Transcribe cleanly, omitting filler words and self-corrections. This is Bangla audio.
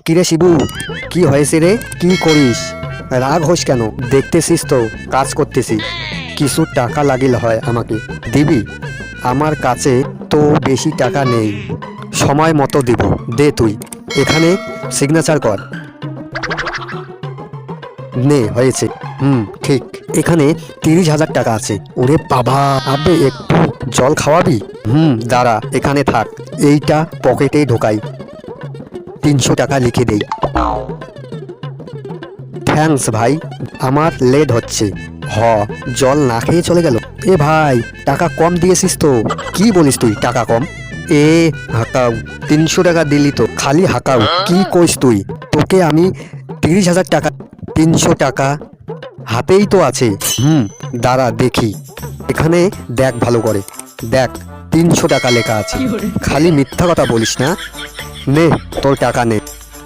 কিরে শিবু, কি হয়েছে রে? কি করিস? রাগ হোস কেন? দেখতেছিস তো কাজ করতেছি। কিছু টাকা লাগিল হয়, আমাকে দিবি? আমার কাছে তো বেশি টাকা নেই, সময় মতো দিব। দে তুই, এখানে সিগনেচার কর। নে, হয়েছে। ঠিক। এখানে 30,000 টাকা আছে। ওরে বাবা, আবে একটু জল খাওয়াবি? দাঁড়া, এখানে থাক। এইটা পকেটে ঢোকাই, 300 টাকা লিখে দেই। থ্যাঙ্কস ভাই, আমার লেট হচ্ছে। জল না খেয়ে চলে গেল। এ ভাই, টাকা কম দিয়েছিস তো। কি বলিস তুই, টাকা কম? এ হাকাও, 300 টাকা দিলি তো খালি হাকাও। কি কইস তুই? তোকে আমি 30,000 টাকা। 300 টাকা হাতেই তো আছে। দাঁড়া দেখি। এখানে দেখ ভালো করে, দেখ 300 টাকা লেখা আছে। খালি মিথ্যা কথা বলিস না। নে, তোর টাকা নে।